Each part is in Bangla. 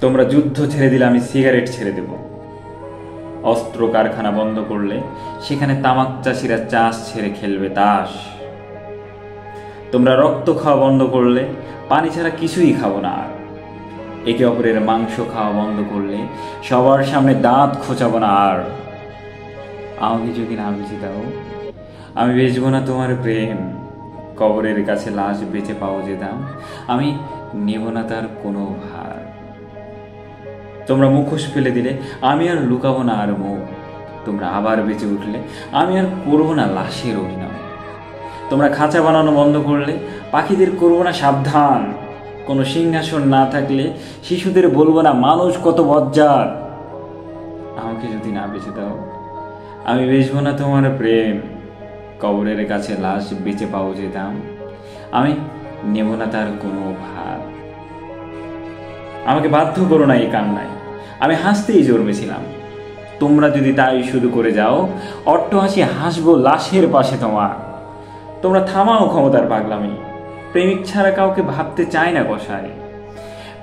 তোমরা যুদ্ধ ছেড়ে দিলে আমি সিগারেট ছেড়ে দেব। অস্ত্র কারখানা বন্ধ করলে সেখানে তামাক চাষিরা চাষ ছেড়ে খেলবে তাস। তোমরা রক্ত খাওয়া বন্ধ করলে পানি ছাড়া কিছুই খাবো না আর। একে অপরের মাংস খাওয়া বন্ধ করলে সবার সামনে দাঁত খোঁচাবো না আর। আমাকে যদি না বেঁচে দাও, আমি বেচবো না তোমার প্রেম। কবরের কাছে লাশ বেঁচে পাও যে দাম, আমি নেব না তার কোনো ভার। তোমরা মুখোশ ফেলে দিলে আমি আর লুকাবো না আর মুখ। তোমরা আবার বেঁচে উঠলে আমি আর করবো না লাশের অভিনয়। তোমরা খাঁচা বানানো বন্ধ করলে পাখিদের করবো না সাবধান। কোনো সিংহাসন না থাকলে শিশুদের বলবো না মানুষ কত বজ্জাত। আমাকে যদি না বেঁচে দাও, আমি বেচবো না তোমার প্রেম। কবরের কাছে লাশ বেঁচে পাও যে দাম, আমি নেব না তার কোনো ভার। আমাকে বাধ্য করো না এই কান্নায়, আমি হাসতেই জন্মেছিলাম। তোমরা যদি তাই শুরু করে যাও, অট্টহাসি হাসবো লাশের পাশে তোমার। তোমরা থামাও ক্ষমতার পাগলামি, প্রেমিক ছাড়া কাউকে ভাবতে চায় না কষায়।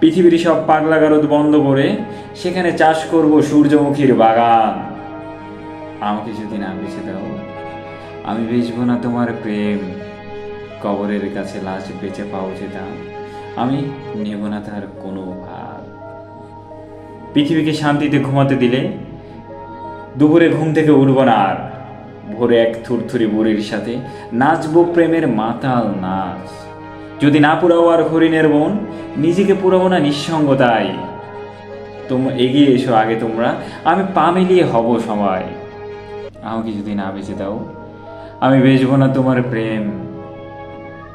পৃথিবীর সব পাগলা গারদ বন্ধ করে সেখানে চাষ করব সূর্যমুখীর বাগান। আমাকে যদি না বেঁচে দাও, আমি বেচবো না তোমার প্রেম। কবরের কাছে লাশ বেঁচে পাও যে দাম, আমি নেব না তার কোনো ভার। পৃথিবীকে শান্তিতে ঘুমাতে দিলে দুপুরে ঘুম থেকে উঠবো না আর। ভোরে এক থুরথুরি বুড়ির সাথে নাচবো প্রেমের মাতাল নাচ। যদি না পুরাও আর হরিণের মন, নিজেকে পুরাবো না নিঃসঙ্গতায়। তোমরা এগিয়ে এসো আগে তোমরা, আমি পা মিলিয়ে হব সময়। আমাকে যদি না বেঁচে দাও, আমি বেচবো না তোমার প্রেম।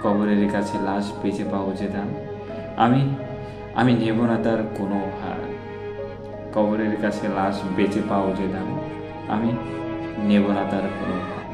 কবরের কাছে লাশ বেঁচে পাও যে দাম, আমি নেব না তার কোনো ভার। কবরের কাছে লাশ বেঁচে পাও যে দাম, আমি নেব না তার কোনো ভার।